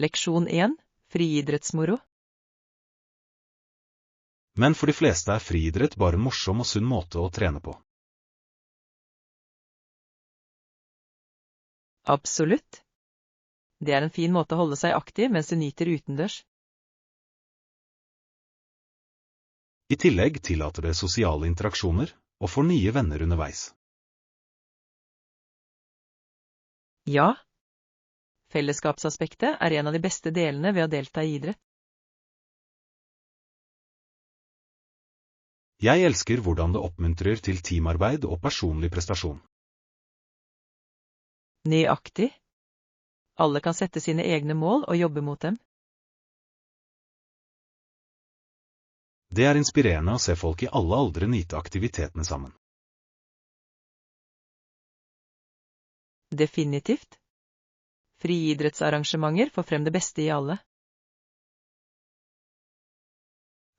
Leksjon 1. Friidrettsmoro. Men for de fleste friidrett bare en morsom og sunn måte å trene på. Absolutt. Det en fin måte å holde seg aktiv mens du nyter utendørs. I tillegg tillater det sosiale interaksjoner, og får nye venner underveis. Ja. Fellesskapsaspektet en av de beste delene ved å delta i idrett. Jeg elsker hvordan det oppmuntrer til teamarbeid og personlig prestasjon. Nøyaktig. Alle kan sette sine egne mål og jobbe mot dem. Det inspirerende å se folk i alle aldre nyte aktivitetene sammen. Definitivt. Friidrettsarrangementer får frem det beste i alle.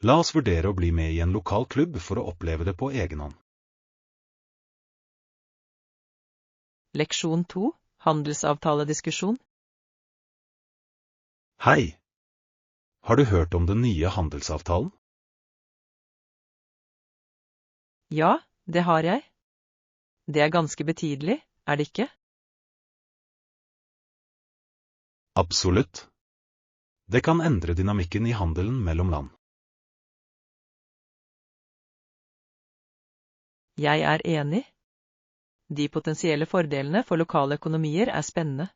La oss vurdere å bli med i en lokal klubb for å oppleve det på egen hånd. Leksjon 2. Handelsavtalediskusjon. Hei! Har du hørt om den nye handelsavtalen? Ja, det har jeg. Det ganske betydelig, det ikke? Absolutt. Det kan endre dynamikken i handelen mellom land. Jeg enig. De potensielle fordelene for lokale økonomier spennende.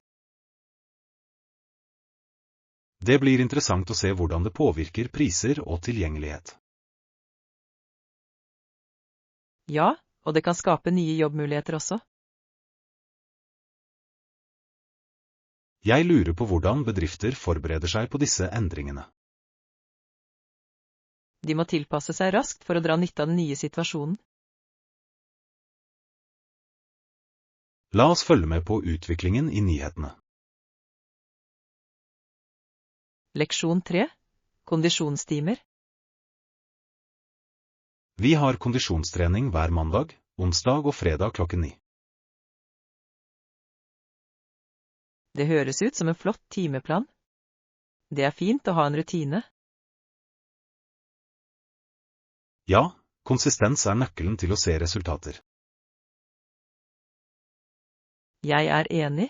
Det blir interessant å se hvordan det påvirker priser og tilgjengelighet. Ja, og det kan skape nye jobbmuligheter også. Jeg lurer på hvordan bedrifter forbereder seg på disse endringene. De må tilpasse seg raskt for å dra nytte av den nye situasjonen. La oss følge med på utviklingen i nyhetene. Leksjon 3. Kondisjonstimer. Vi har kondisjonstrening hver mandag, onsdag og fredag klokken 9. Det høres ut som en flott timeplan. Det fint å ha en rutine. Ja, konsistens nøkkelen til å se resultater. Jeg enig.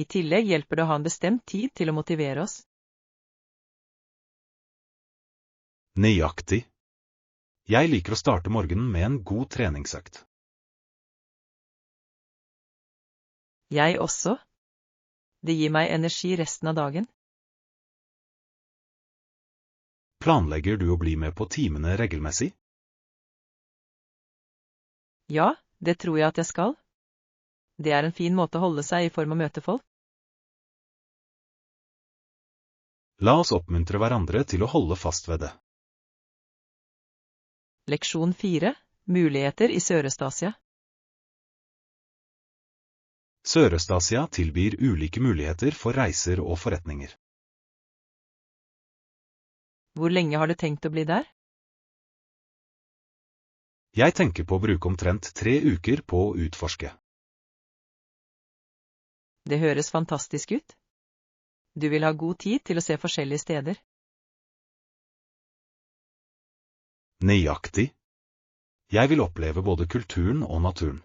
I tillegg hjelper det å ha en bestemt tid til å motivere oss. Nøyaktig. Jeg liker å starte morgenen med en god treningsøkt. Jeg også. Det gir meg energi resten av dagen. Planlegger du å bli med på timene regelmessig? Ja, det tror jeg at jeg skal. Det en fin måte å holde seg i form å møte folk. La oss oppmuntre hverandre til å holde fast ved det. Leksjon 4. Muligheter i Sørøst-Asia. Sørøst-Asia tilbyr ulike muligheter for reiser og forretninger. Hvor lenge har du tenkt å bli der? Jeg tenker på å bruke omtrent 3 uker på å utforske. Det høres fantastisk ut. Du vil ha god tid til å se forskjellige steder. Nøyaktig. Jeg vil oppleve både kulturen og naturen.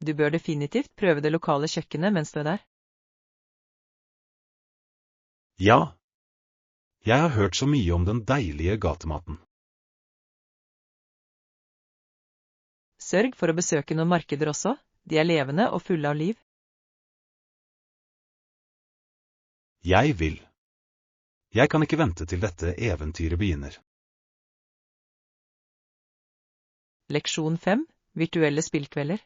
Du bør definitivt prøve det lokale kjøkkenet mens du der. Ja. Jeg har hørt så mye om den deilige gatematen. Sørg for å besøke noen markeder også. De levende og fulle av liv. Jeg vil. Jeg kan ikke vente til dette eventyret begynner. Leksjon 5. Virtuelle spillkvelder.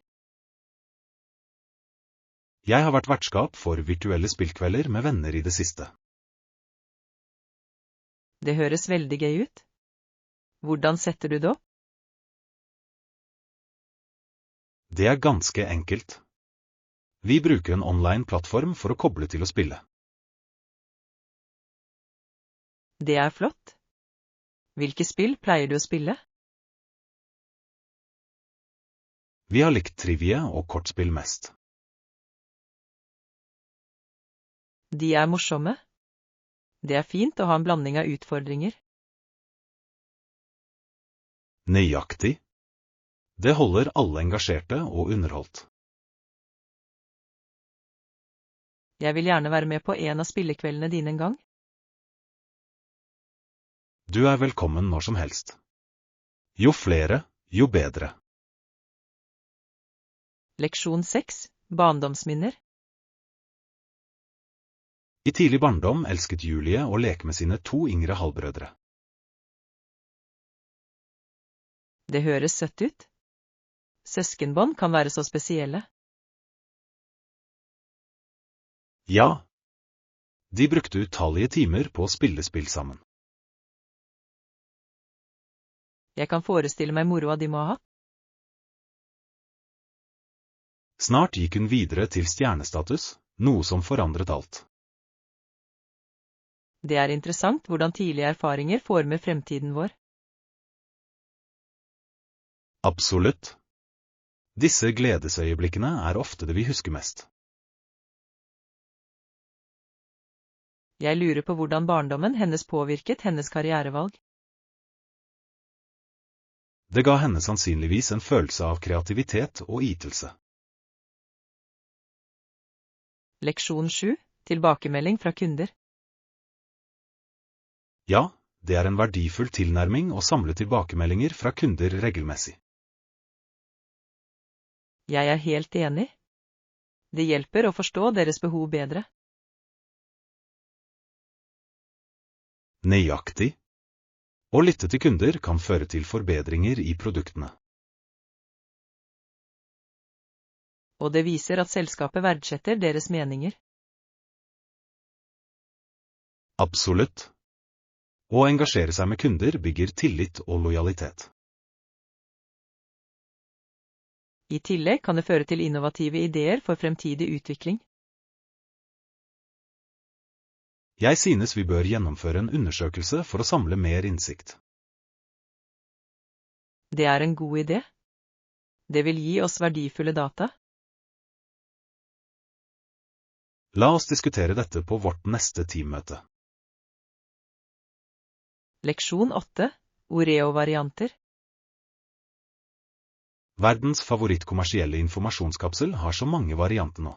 Jeg har vært vertskap for virtuelle spillkvelder med venner i det siste. Det høres veldig gøy ut. Hvordan setter du det opp? Det ganske enkelt. Vi bruker en online plattform for å koble til å spille. Det flott. Hvilke spill pleier du å spille? Vi har likt trivia og kortspill mest. De er morsomme. Det er fint å ha en blanding av utfordringer. Nøyaktig. Det holder alle engasjerte og underholdt. Jeg vil gjerne være med på en av spillekveldene dine en gang. Du er velkommen når som helst. Jo flere, jo bedre. Leksjon 6. Barndomsminner. I tidlig barndom elsket Julie å leke med sine 2 yngre halvbrødre. Det høres søtt ut. Søskenbånd kan være så spesielle. Ja. De brukte utallige timer på å spille spill sammen. Jeg kan forestille meg moroa de må ha hatt. Snart gikk hun videre til stjernestatus, noe som forandret alt. Det er interessant hvordan tidlige erfaringer former fremtiden vår. Absolutt. Disse gledesøyeblikkene er ofte det vi husker mest. Jeg lurer på hvordan barndommen hennes påvirket hennes karrierevalg. Det ga henne sannsynligvis en følelse av kreativitet og ytelse. Leksjon 7. Tilbakemelding fra kunder. Ja, det er en verdifull tilnærming å samle tilbakemeldinger fra kunder regelmessig. Jeg er helt enig. Det hjelper å forstå deres behov bedre. Nøyaktig. Å lytte til kunder kan føre til forbedringer i produktene. Og det viser at selskapet verdsetter deres meninger. Absolutt. Å engasjere seg med kunder bygger tillit og lojalitet. I tillegg kan det føre til innovative ideer for fremtidig utvikling. Jeg synes vi bør gjennomføre en undersøkelse for å samle mer innsikt. Det er en god idé. Det vil gi oss verdifulle data. La oss diskutere dette på vårt neste teammøte. Leksjon 8. Oreo-varianter. Verdens favorittkommersielle informasjonskapsel har så mange varianter nå.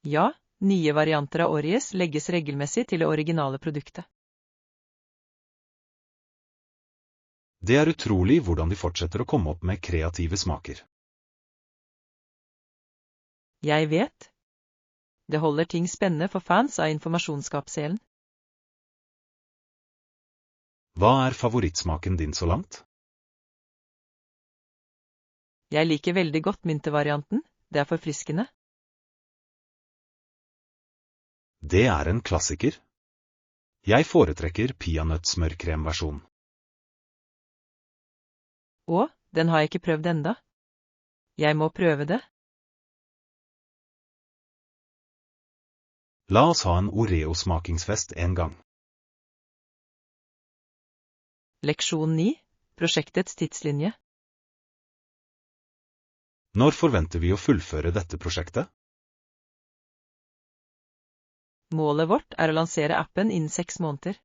Ja, nye varianter av Oreos legges regelmessig til det originale produktet. Det er utrolig hvordan de fortsetter å komme opp med kreative smaker. Jeg vet. Det holder ting spennende for fans av informasjonskapselen. Hva er favorittsmaken din så langt? Jeg liker veldig godt myntevarianten. Det er forfriskende. Det er en klassiker. Jeg foretrekker peanøttsmørkremversjonen. Å, den har jeg ikke prøvd enda. Jeg må prøve det. La oss ha en Oreo-smakingsfest en gang. Leksjon 9. Prosjektets tidslinje. Når forventer vi å fullføre dette prosjektet? Målet vårt er å lansere appen innen 6 måneder.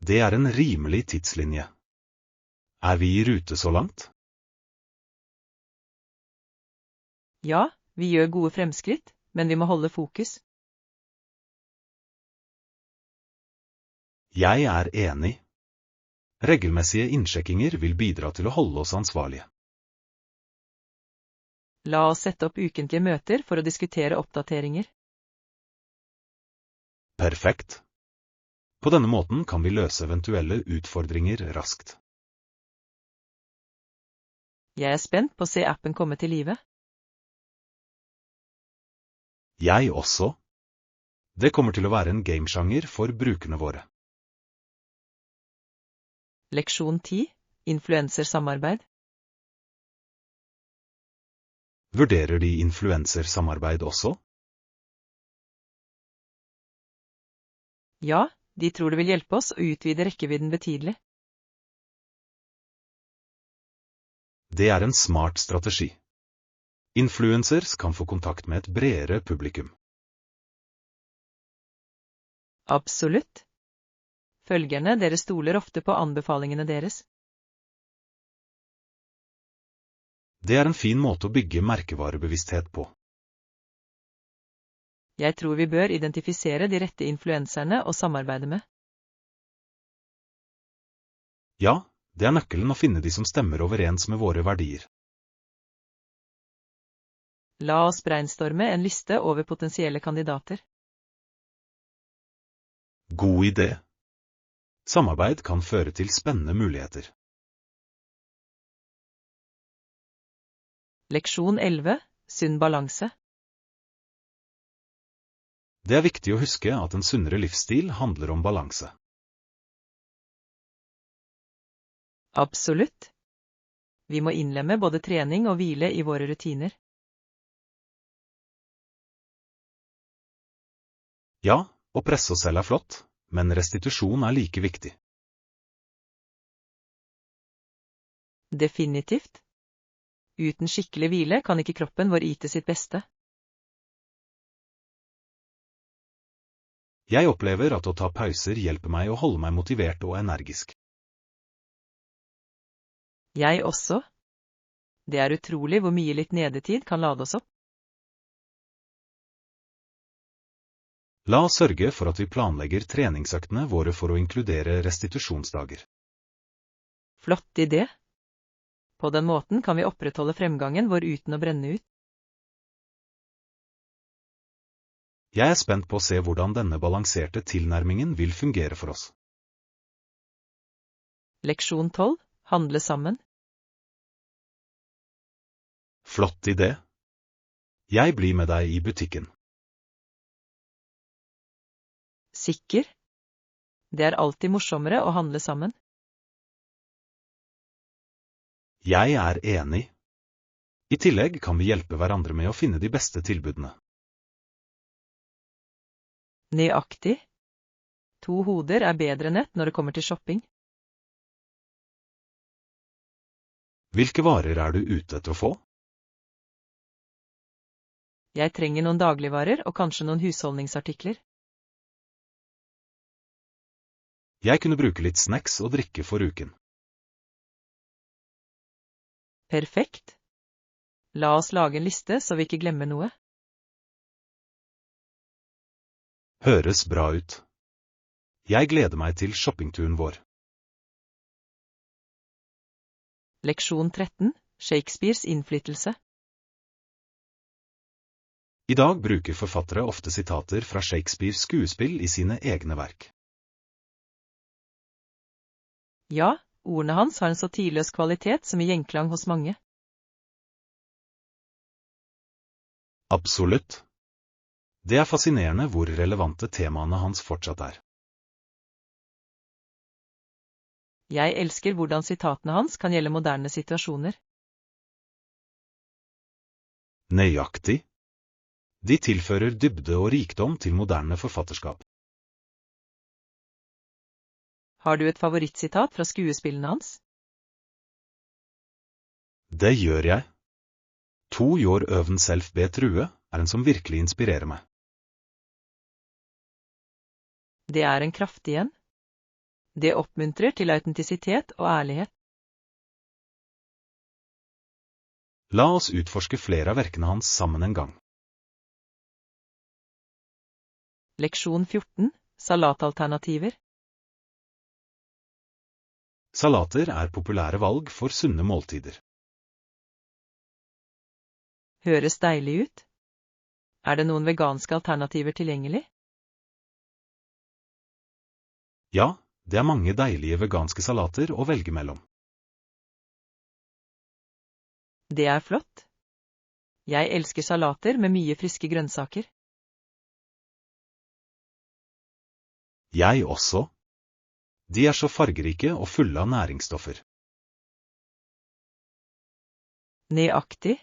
Det er en rimelig tidslinje. Er vi i rute så langt? Ja, vi gjør gode fremskritt, men vi må holde fokus. Jeg er enig. Regelmessige innsjekkinger vil bidra til å holde oss ansvarlige. La oss sette opp ukentlige møter for å diskutere oppdateringer. Perfekt. På denne måten kan vi løse eventuelle utfordringer raskt. Jeg er spent på å se appen komme til live. Jeg også. Det kommer til å være en gamesjanger for brukerne våre. Leksjon 10. Influensersamarbeid. Vurderer de influensersamarbeid også? Ja, de tror det vil hjelpe oss å utvide rekkevidden betydelig. Det er en smart strategi. Influencers kan få kontakt med et bredere publikum. Absolutt. Følgerne dere stoler ofte på anbefalingene deres. Det er en fin måte å bygge merkevarebevissthet på. Jeg tror vi bør identifisere de rette influenserne og samarbeide med. Ja, det er nøkkelen å finne de som stemmer overens med våre verdier. La oss brainstorme en liste over potensielle kandidater. God idé. Samarbeid kan føre til spennende muligheter. Leksjon 11. Sunn balanse. Det er viktig å huske at en sunnere livsstil handler om balanse. Absolutt. Vi må innlemme både trening og hvile i våre rutiner. Ja, å presse oss selv er flott, men restitusjon er like viktig. Definitivt. Uten skikkelig hvile kan ikke kroppen vår yte sitt beste. Jeg opplever at å ta pauser hjelper meg å holde meg motivert og energisk. Jeg også. Det er utrolig hvor mye litt nedetid kan lade oss opp. La oss sørge for at vi planlegger treningsøktene våre for å inkludere restitusjonsdager. Flott idé. På den måten kan vi opprettholde fremgangen vår uten å brenne ut. Jeg er spent på å se hvordan denne balanserte tilnærmingen vil fungere for oss. Leksjon 12. Handle sammen. Flott idé. Jeg blir med deg i butikken. Sikker? Det er alltid morsommere å handle sammen. Jeg er enig. I tillegg kan vi hjelpe hverandre med å finne de beste tilbudene. Nøyaktig. 2 hoder er bedre enn ett når det kommer til shopping. Hvilke varer er du ute etter å få? Jeg trenger noen dagligvarer og kanskje noen husholdningsartikler. Jeg kunne bruke litt snacks og drikke for uken. Perfekt. La oss lage en liste så vi ikke glemmer noe. Høres bra ut. Jeg gleder meg til shoppingturen vår. Leksjon 13. Shakespeares innflytelse. I dag bruker forfattere ofte sitater fra Shakespeares skuespill i sine egne verk. Ja, ordene hans har en så tidløs kvalitet som i gjenklang hos mange. Absolutt. Det er fascinerende hvor relevante temaene hans fortsatt er. Jeg elsker hvordan sitatene hans kan gjelde moderne situasjoner. Nøyaktig. De tilfører dybde og rikdom til moderne forfatterskap. Har du et favorittsitat fra skuespillene hans? Det gjør jeg. To jår øven selv betrue er en som virkelig inspirerer meg. Det er en kraftig en. Det oppmuntrer til autentisitet og ærlighet. La oss utforske flere av verkene hans sammen en gang. Leksjon 14. Salatalternativer. Salater er populære valg for sunne måltider. Høres deilig ut? Er det noen veganske alternativer tilgjengelig? Ja, det er mange deilige veganske salater å velge mellom. Det er flott. Jeg elsker salater med mye friske grønnsaker. Jeg også. De er så fargerike og fulle av næringsstoffer. Nøyaktig.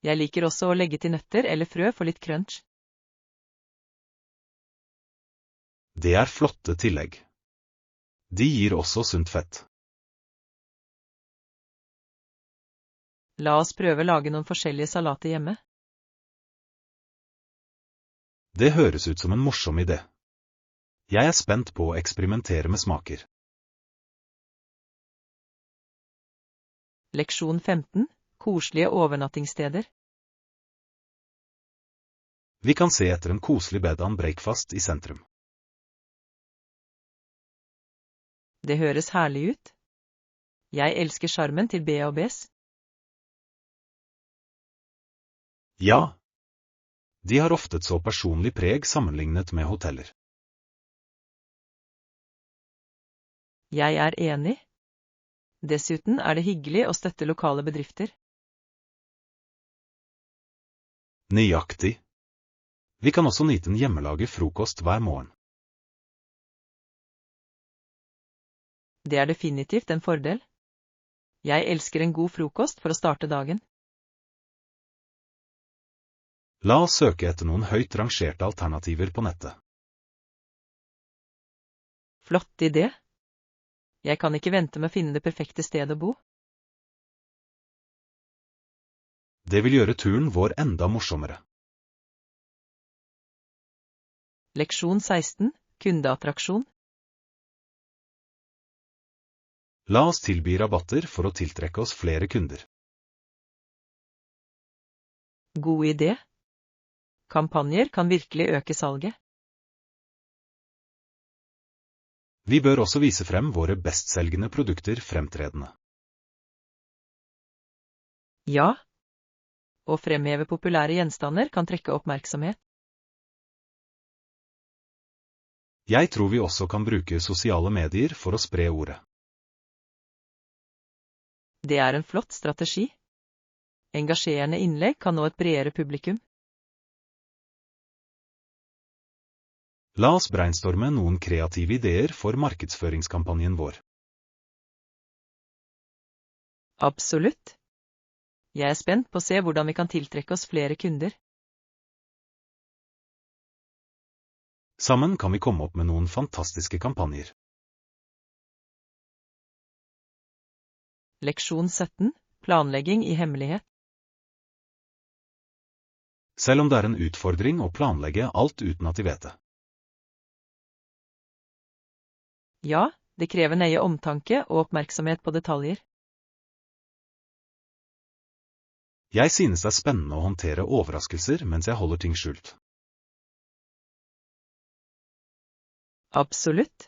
Jeg liker også å legge til nøtter eller frø for litt crunch. Det er flotte tillegg. De gir også sunt fett. La oss prøve lage noen forskjellige salater hjemme. Det høres ut som en morsom idé. Jeg spent på å eksperimentere med smaker. Leksjon 15. Koselige overnattingssteder. Vi kan se etter en koselig bed and breakfast i sentrum. Det høres herlig ut. Jeg elsker sjarmen til B&Bs. Ja. De har ofte et så personlig preg sammenlignet med hoteller. Jeg er enig. Dessuten er det hyggelig å støtte lokale bedrifter. Nøyaktig. Vi kan også nyte en hjemmelaget frokost hver morgen. Det er definitivt en fordel. Jeg elsker en god frokost for å starte dagen. La oss søke etter noen høyt rangerte alternativer på nettet. Flott idé. Jeg kan ikke vente med å finne det perfekte stedet å bo. Det vil gjøre turen vår enda morsommere. Leksjon 16. Kundeattraksjon. La oss tilby rabatter for å tiltrekke oss flere kunder. God idé. Kampanjer kan virkelig øke salget. Vi bør også vise frem våre bestselgende produkter fremtredende. Ja. Å fremheve populære gjenstander kan trekke oppmerksomhet. Jeg tror vi også kan bruke sosiale medier for å spre ordet. Det er en flott strategi. Engasjerende innlegg kan nå et bredere publikum. La oss brainstorme noen kreative ideer for markedsføringskampanjen vår. Absolutt. Jeg er spent på å se hvordan vi kan tiltrekke oss flere kunder. Sammen kan vi komme opp med noen fantastiske kampanjer. Leksjon 17. Planlegging i hemmelighet. Selv om det er en utfordring å planlegge alt uten at de vet det. Ja, det krever nøye omtanke og oppmerksomhet på detaljer. Jeg synes det er spennende å håndtere overraskelser mens jeg holder ting skjult. Absolutt.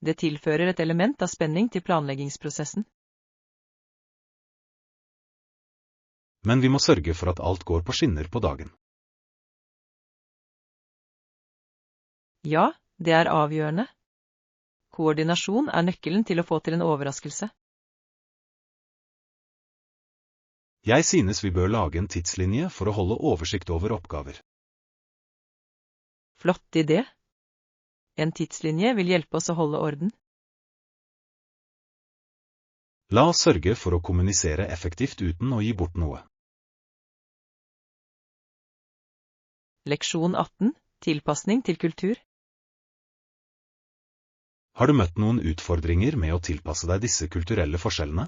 Det tilfører et element av spenning til planleggingsprosessen. Men vi må sørge for at alt går på skinner på dagen. Ja, det er avgjørende. Koordinasjon er nøkkelen til å få til en overraskelse. Jeg synes vi bør lage en tidslinje for å holde oversikt over oppgaver. Flott idé. En tidslinje vil hjelpe oss å holde orden. La oss sørge for å kommunisere effektivt uten å gi bort noe. Leksjon 18. Tilpasning til kultur. Har du møtt noen utfordringer med å tilpasse deg disse kulturelle forskjellene?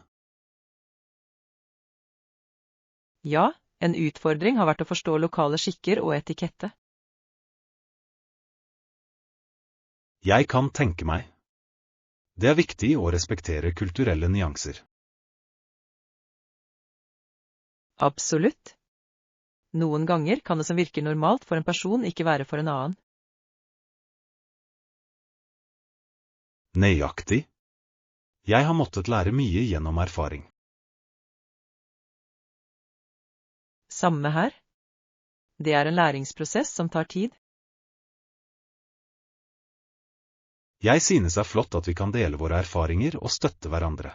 Ja, en utfordring har vært å forstå lokale skikker og etikette. Jeg kan tenke meg. Det er viktig å respektere kulturelle nyanser. Absolutt. Noen ganger kan det som virker normalt for en person ikke være for en annen. Nøyaktig. Jeg har måttet lære mye gjennom erfaring. Samme her. Det er en læringsprosess som tar tid. Jeg synes det er flott at vi kan dele våre erfaringer og støtte hverandre.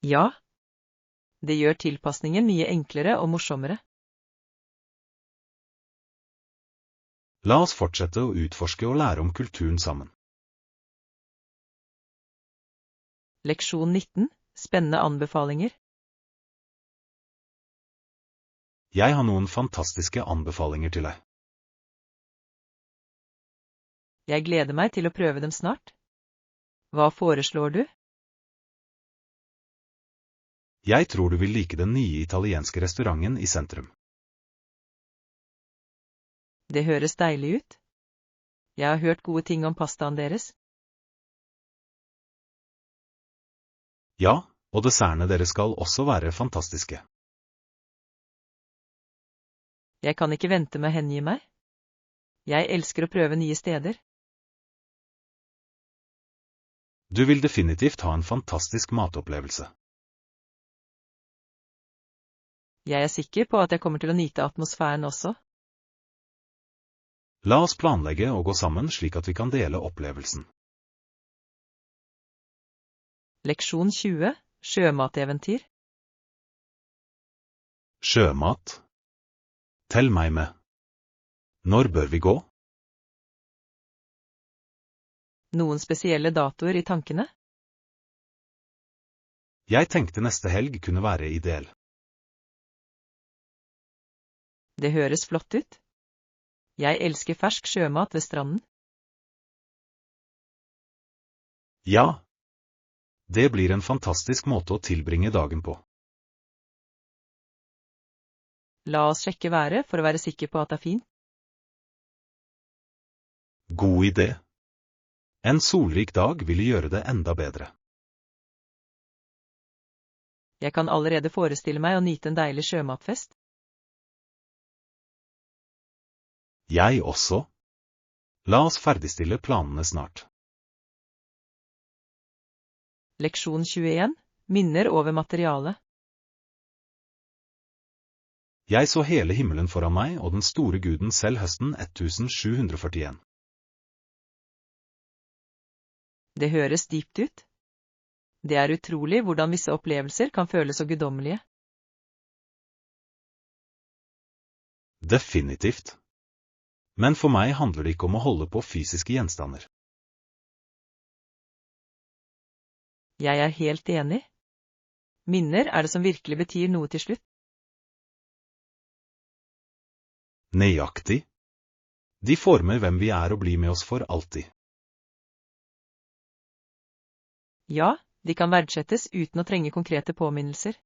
Ja. Det gjør tilpasningen mye enklere og morsommere. La oss fortsette å utforske og lære om kulturen sammen. Leksjon 19. Spennende anbefalinger. Jeg har noen fantastiske anbefalinger til deg. Jeg gleder meg til å prøve dem snart. Hva foreslår du? Jeg tror du vil like den nye italienske restauranten i sentrum. Det høres deilig ut. Jeg har hørt gode ting om pastaen deres. Ja, og dessertene deres skal også være fantastiske. Jeg kan ikke vente med å hengi meg. Jeg elsker å prøve nye steder. Du vil definitivt ha en fantastisk matopplevelse. Jeg er sikker på at jeg kommer til å nyte atmosfæren også. La oss planlegge og gå sammen slik at vi kan dele opplevelsen. Leksjon 20. Sjømateventyr. Sjømat. Tell meg med. Når bør vi gå? Noen spesielle datoer i tankene? Jeg tenkte neste helg kunne være ideell. Det høres flott ut. Jeg elsker fersk sjømat ved stranden. Ja. Det blir en fantastisk måte å tilbringe dagen på. La oss sjekke været for å være sikker på at det er fint. God idé. En solrik dag ville gjøre det enda bedre. Jeg kan allerede forestille meg å nyte en deilig sjømatfest. Jeg også. La oss ferdigstille planene snart. Leksjon 21. Minner over materialet. Jeg så hele himmelen foran meg og den store guden selv høsten 1741. Det høres dypt ut. Det er utrolig hvordan visse opplevelser kan føles så guddommelige. Definitivt. Men for meg handler det ikke om å holde på fysiske gjenstander. Jeg er helt enig. Minner er det som virkelig betyr noe til slutt. Nøyaktig. De former hvem vi er og blir med oss for alltid. Ja, de kan verdsettes uten å trenge konkrete påminnelser.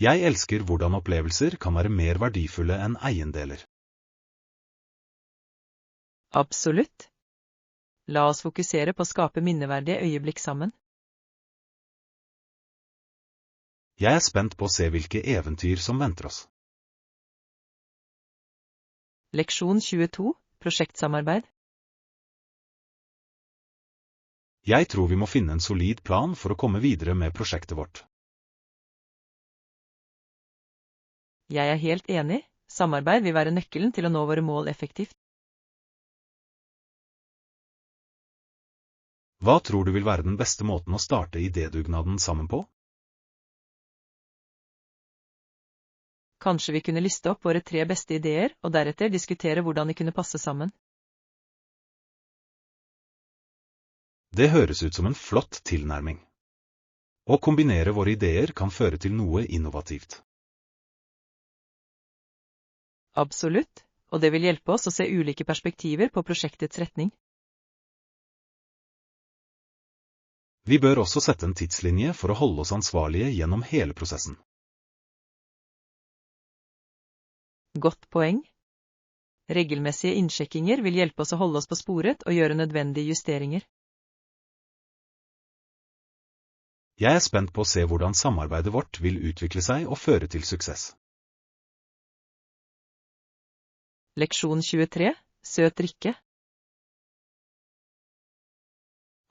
Jeg elsker hvordan opplevelser kan være mer verdifulle enn eiendeler. Absolutt. La oss fokusere på å skape minneverdige øyeblikk sammen. Jeg er spent på å se hvilke eventyr som venter oss. Leksjon 22. Prosjektsamarbeid. Jeg tror vi må finne en solid plan for å komme videre med prosjektet vårt. Jeg er helt enig. Samarbeid vil være nøkkelen til å nå våre mål effektivt. Hva tror du vil være den beste måten å starte idédugnaden sammen på? Kanskje vi kunne liste opp våre 3 beste ideer, og deretter diskutere hvordan de kunne passe sammen. Det høres ut som en flott tilnærming. Å kombinere våre ideer kan føre til noe innovativt. Absolutt, og det vil hjelpe oss å se ulike perspektiver på prosjektets retning. Vi bør også sette en tidslinje for å holde oss ansvarlige gjennom hele prosessen. Godt poeng. Regelmessige innsjekkinger vil hjelpe oss å holde oss på sporet og gjøre nødvendige justeringer. Jeg er spent på å se hvordan samarbeidet vårt vil utvikle seg og føre til suksess. Leksjon 23. Søt drikke.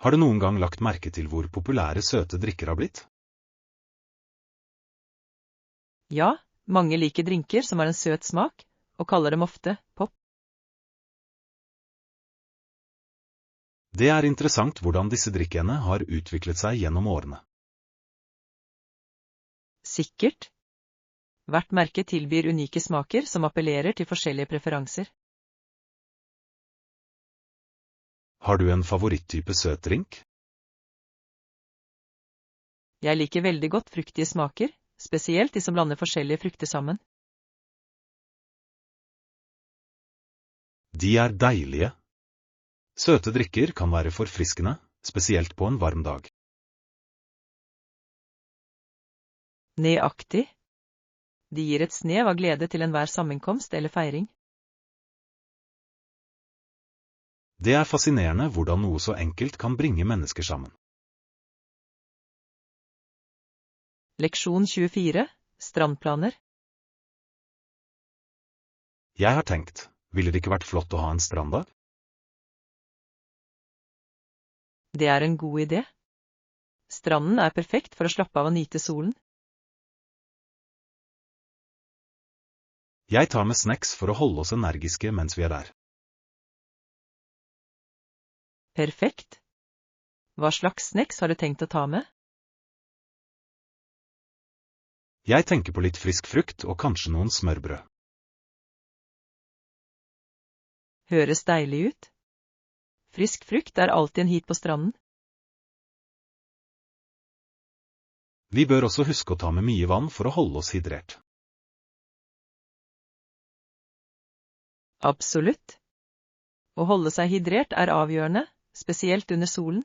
Har du noen gang lagt merke til hvor populære søte drikker har blitt? Ja, mange liker drinker som har en søt smak, og kaller dem ofte pop. Det er interessant hvordan disse drikkene har utviklet seg gjennom årene. Sikkert. Hvert merke tilbyr unike smaker som appellerer til forskjellige preferanser. Har du en favoritttype søtdrink? Jeg liker veldig godt fruktige smaker, spesielt de som blander forskjellige frukter sammen. De er deilige. Søte drikker kan være forfriskende, spesielt på en varm dag. Nøyaktig. De gir et snev av glede til enhver sammenkomst eller feiring. Det er fascinerende hvordan noe så enkelt kan bringe mennesker sammen. Leksjon 24. Strandplaner. Jeg har tenkt, ville det ikke vært flott å ha en stranddag? Det er en god idé. Stranden er perfekt for å slappe av og nyte solen. Jeg tar med snacks for å holde oss energiske mens vi er der. Perfekt. Hva slags snacks har du tenkt å ta med? Jeg tenker på litt frisk frukt og kanskje noen smørbrød. Høres deilig ut. Frisk frukt er alltid en hit på stranden. Vi bør også huske å ta med mye vann for å holde oss hydrert. Absolutt. Å holde seg hydrert er avgjørende, spesielt under solen.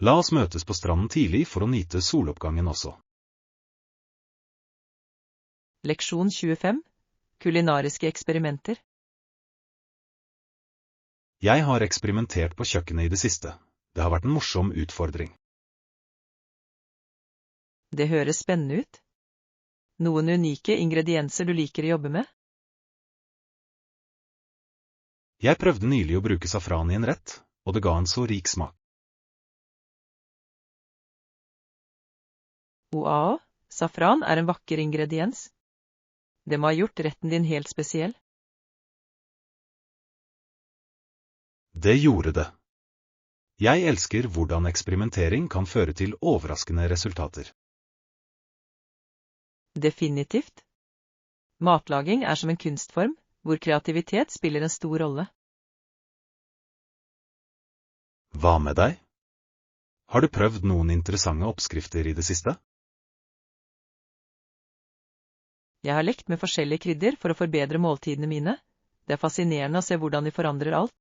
La oss møtes på stranden tidlig for å nyte soloppgangen også. Leksjon 25. Kulinariske eksperimenter. Jeg har eksperimentert på kjøkkenet i det siste. Det har vært en morsom utfordring. Det høres spennende ut. Noen unike ingredienser du liker å jobbe med? Jeg prøvde nylig å bruke safran i en rett, og det ga en så rik smak. Wow, safran er en vakker ingrediens. Det må ha gjort retten din helt spesiell. Det gjorde det. Jeg elsker hvordan eksperimentering kan føre til overraskende resultater. Definitivt. Matlaging er som en kunstform, hvor kreativitet spiller en stor rolle. Hva med deg? Har du prøvd noen interessante oppskrifter i det siste? Jeg har lekt med forskjellige krydder for å forbedre måltidene mine. Det er fascinerende å se hvordan de forandrer alt.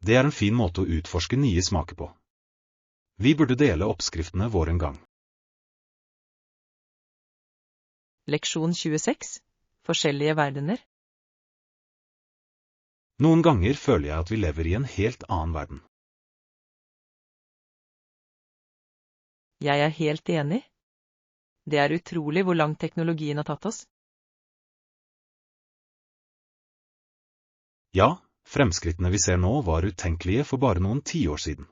Det er en fin måte å utforske nye smaker på. Vi burde dele oppskriftene våre en gang. Leksjon 26. Forskjellige verdener. Noen ganger føler jeg at vi lever i en helt annen verden. Jeg er helt enig. Det er utrolig hvor langt teknologien har tatt oss. Ja, fremskrittene vi ser nå var utenkelige for bare noen tiår siden.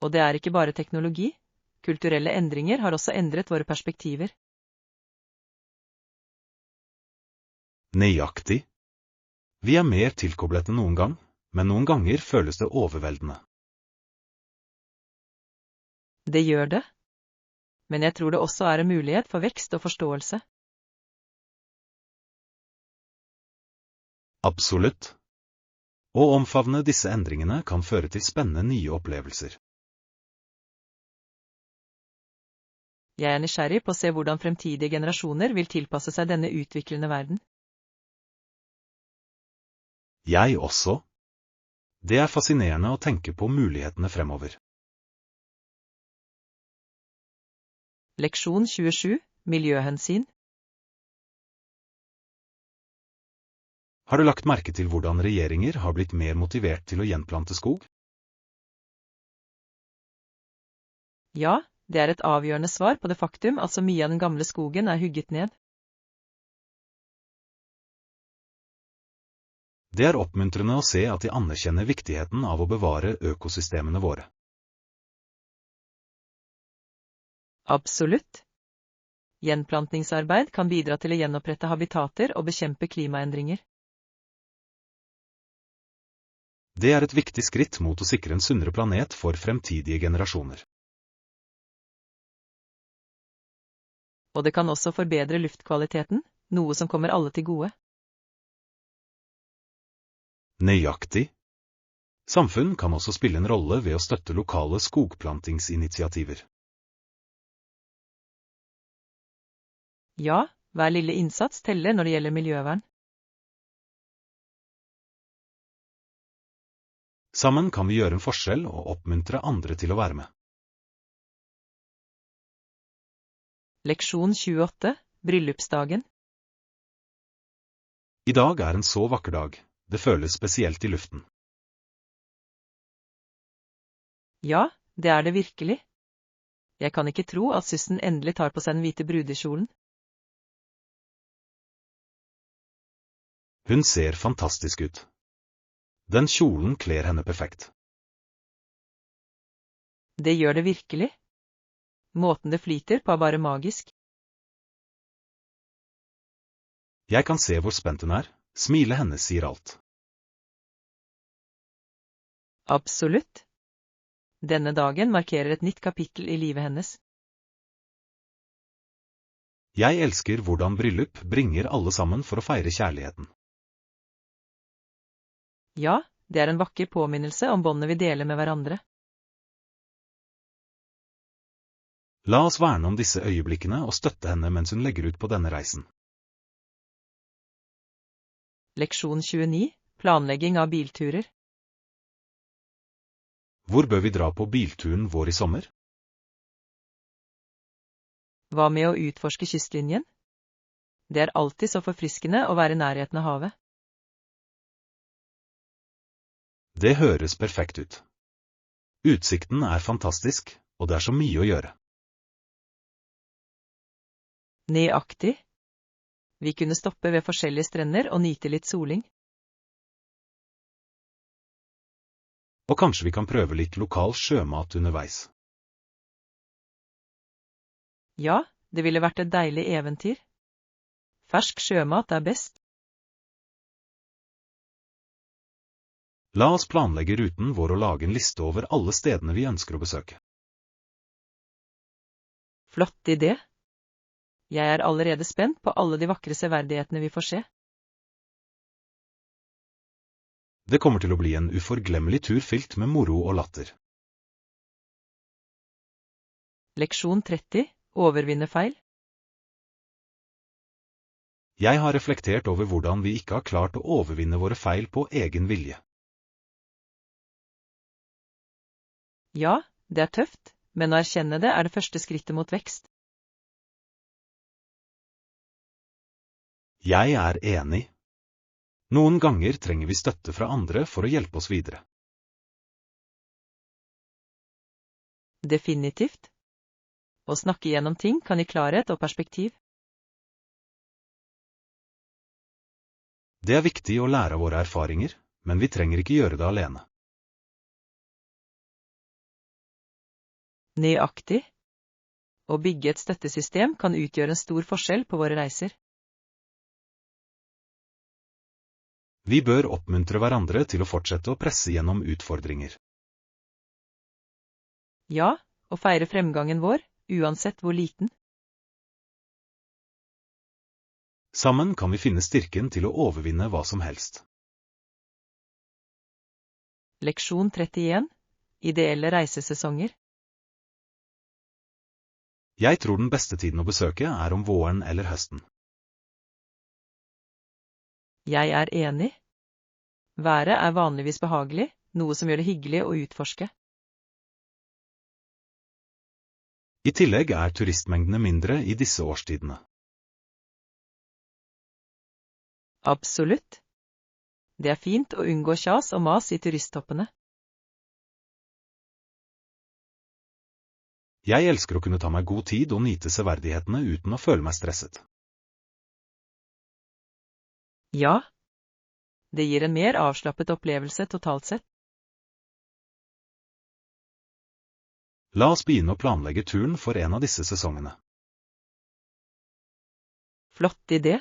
Og det er ikke bare teknologi. Kulturelle endringer har også endret våre perspektiver. Nøyaktig. Vi er mer tilkoblet enn noen gang, men noen ganger føles det overveldende. Det gjør det. Men jeg tror det også er en mulighet for vekst og forståelse. Absolutt. Å omfavne disse endringene kan føre til spennende nye opplevelser. Jeg er nysgjerrig på å se hvordan fremtidige generasjoner vil tilpasse seg denne utviklende verden. Jeg også. Det er fascinerende å tenke på mulighetene fremover. Leksjon 27. Miljøhensyn. Har du lagt merke til hvordan regjeringer har blitt mer motivert til å gjenplante skog? Ja, det er et avgjørende svar på det faktum at så mye av den gamle skogen er hugget ned. Det er oppmuntrende å se at de anerkjenner viktigheten av å bevare økosystemene våre. Absolutt. Gjenplantningsarbeid kan bidra til å gjenopprette habitater og bekjempe klimaendringer. Det er et viktig skritt mot å sikre en sunnere planet for fremtidige generasjoner. Og det kan også forbedre luftkvaliteten, noe som kommer alle til gode. Nøyaktig. Samfunn kan også spille en rolle ved å støtte lokale skogplantingsinitiativer. Ja, hver lille innsats teller når det gjelder miljøvern. Sammen kan vi gjøre en forskjell og oppmuntre andre til å være med. Leksjon 28, bryllupsdagen. I dag er en så vakker dag, det føles spesielt i luften. Ja, det er det virkelig. Jeg kan ikke tro at Susan endelig tar på seg den hvite brudekjolen. Hun ser fantastisk ut. Den kjolen kler henne perfekt. Det gjør det virkelig. Måten det flyter på er bare magisk. Jeg kan se hvor spent hun er, smilet hennes sier alt. Absolutt. Denne dagen markerer et nytt kapittel i livet hennes. Jeg elsker hvordan bryllup bringer alle sammen for å feire kjærligheten. Ja, det er en vakker påminnelse om båndet vi deler med hverandre. La oss verne om disse øyeblikkene og støtte henne mens hun legger ut på denne reisen. Leksjon 29, planlegging av bilturer. Hvor bør vi dra på bilturen vår i sommer? Hva med å utforske kystlinjen? Det er alltid så forfriskende å være i nærheten av havet. Det høres perfekt ut. Utsikten er fantastisk, og det er så mye å gjøre. Nøyaktig. Vi kunne stoppe ved forskjellige strender og nyte litt soling. Og kanskje vi kan prøve litt lokal sjømat underveis. Ja, det ville vært et deilig eventyr. Fersk sjømat er best. La oss planlegge ruten vår og lage en liste over alle stedene vi ønsker å besøke. Flott idé. Jeg er allerede spent på alle de vakre severdighetene vi får se. Det kommer til å bli en uforglemmelig tur fylt med moro og latter. Leksjon 30, overvinne feil. Jeg har reflektert over hvordan vi ikke har klart å overvinne våre feil på egen vilje. Ja, det er tøft, men å erkjenne det er det første skrittet mot vekst. Jeg er enig. Noen ganger trenger vi støtte fra andre for å hjelpe oss videre. Definitivt. Å snakke gjennom ting kan gi klarhet og perspektiv. Det er viktig å lære av våre erfaringer, men vi trenger ikke gjøre det alene. Nøyaktig. Å bygge et støttesystem kan utgjøre en stor forskjell på våre reiser. Vi bør oppmuntre hverandre til å fortsette å presse gjennom utfordringer. Ja, og feire fremgangen vår, uansett hvor liten. Sammen kan vi finne styrken til å overvinne hva som helst. Leksjon 31, ideelle reisesesonger. Jeg tror den beste tiden å besøke er om våren eller høsten. Jeg er enig. Været er vanligvis behagelig, noe som gjør det hyggelig å utforske. I tillegg er turistmengdene mindre i disse årstidene. Absolutt. Det er fint å unngå kjas og mas i turisttoppene. Jeg elsker å kunne ta meg god tid og nyte severdighetene uten å føle meg stresset. Ja. Det gir en mer avslappet opplevelse totalt sett. La oss begynne å planlegge turen for en av disse sesongene. Flott idé.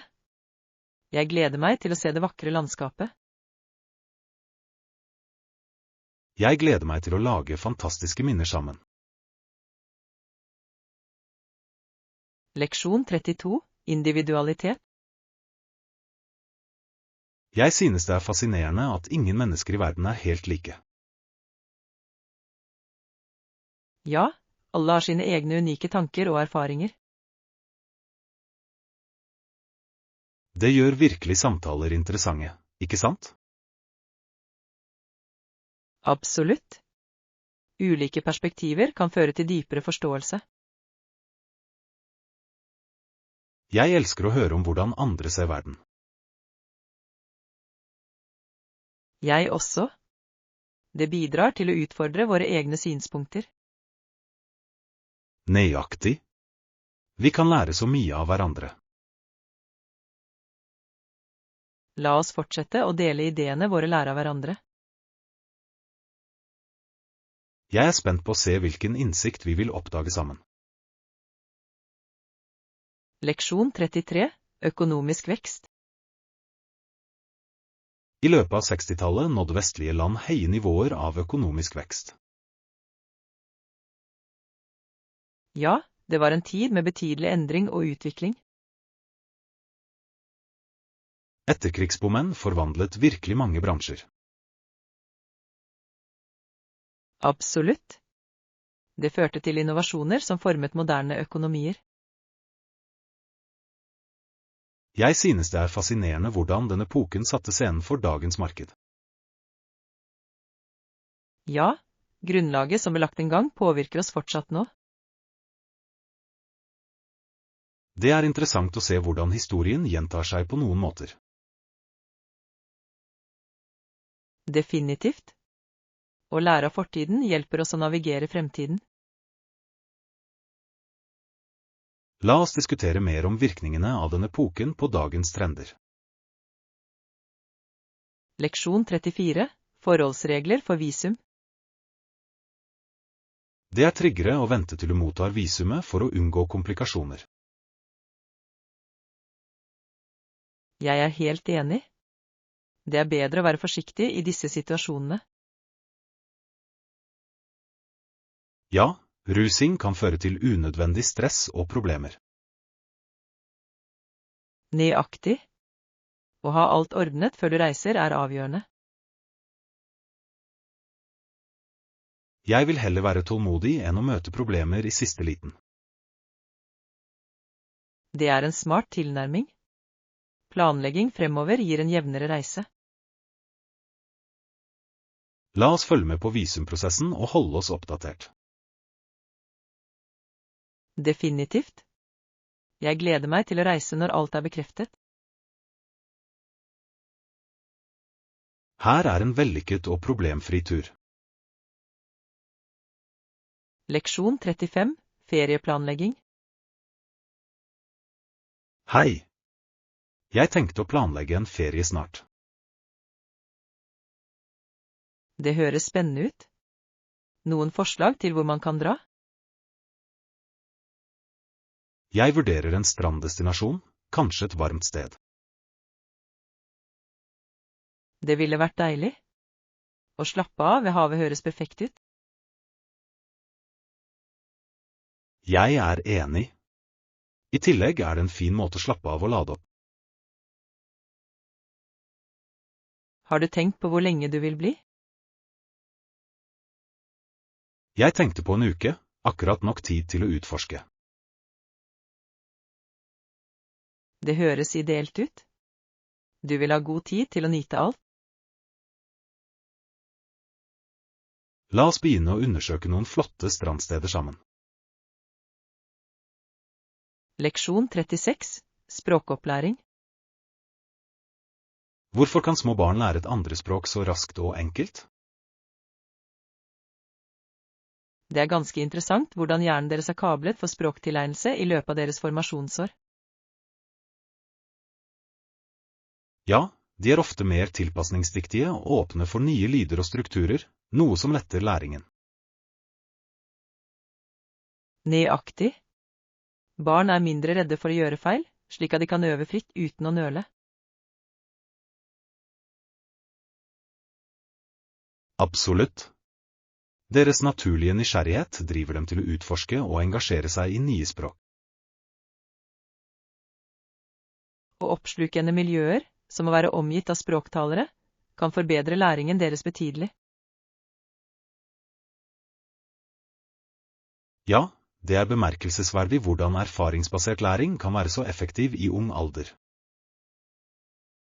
Jeg gleder meg til å se det vakre landskapet. Jeg gleder meg til å lage fantastiske minner sammen. Leksjon 32, individualitet. Jeg synes det er fascinerende at ingen mennesker i verden er helt like. Ja, alle har sine egne unike tanker og erfaringer. Det gjør virkelig samtaler interessante, ikke sant? Absolutt. Ulike perspektiver kan føre til dypere forståelse. Jeg elsker å høre om hvordan andre ser verden. Jeg også. Det bidrar til å utfordre våre egne synspunkter. Nøyaktig. Vi kan lære så mye av hverandre. La oss fortsette å dele ideene våre lærer av hverandre. Jeg er spent på å se hvilken innsikt vi vil oppdage sammen. Leksjon 33. Økonomisk vekst. I løpet av 60-tallet nådde vestlige land høye nivåer av økonomisk vekst. Ja, det var en tid med betydelig endring og utvikling. Etterkrigsbomen forvandlet virkelig mange bransjer. Absolutt. Det førte til innovasjoner som formet moderne økonomier. Jeg synes det er fascinerende hvordan denne epoken satte scenen for dagens marked. Ja, grunnlaget som ble lagt en gang påvirker oss fortsatt nå. Det er interessant å se hvordan historien gjentar seg på noen måter. Definitivt. Å lære av fortiden hjelper oss å navigere fremtiden. La oss diskutere mer om virkningene av denne epoken på dagens trender. Leksjon 34. Forholdsregler for visum. Det er tryggere å vente til du mottar visumet for å unngå komplikasjoner. Jeg er helt enig. Det er bedre å være forsiktig i disse situasjonene. Ja, rusing kan føre til unødvendig stress og problemer. Nøyaktig. Å ha alt ordnet før du reiser er avgjørende. Jeg vil heller være tålmodig enn å møte problemer i siste liten. Det er en smart tilnærming. Planlegging fremover gir en jevnere reise. La oss følge med på visumprosessen og holde oss oppdatert. Definitivt. Jeg gleder meg til å reise når alt er bekreftet. Her er en vellykket og problemfri tur. Leksjon 35. Ferieplanlegging. Hei! Jeg tenkte å planlegge en ferie snart. Det høres spennende ut. Noen forslag til hvor man kan dra? Jeg vurderer en stranddestinasjon, kanskje et varmt sted. Det ville vært deilig. Å slappe av ved havet høres perfekt ut. Jeg er enig. I tillegg er det en fin måte å slappe av og lade opp. Har du tenkt på hvor lenge du vil bli? Jeg tenkte på en uke, akkurat nok tid til å utforske. Det høres ideelt ut. Du vil ha god tid til å nyte alt. La oss begynne å undersøke noen flotte strandsteder sammen. Leksjon 36. Språkopplæring. Hvorfor kan små barn lære et andrespråk så raskt og enkelt? Det er ganske interessant hvordan hjernen deres er kablet for språktilegnelse i løpet av deres formasjonsår. Ja, de er ofte mer tilpasningsdyktige og åpne for nye lyder og strukturer, noe som letter læringen. Nøyaktig. Barn er mindre redde for å gjøre feil, slik at de kan øve fritt uten å nøle. Absolutt. Deres naturlige nysgjerrighet driver dem til å utforske og engasjere seg i nye språk. Og oppslukende miljøer, som å være omgitt av språktalere, kan forbedre læringen deres betydelig. Ja, det er bemerkelsesverdig hvordan erfaringsbasert læring kan være så effektiv i ung alder.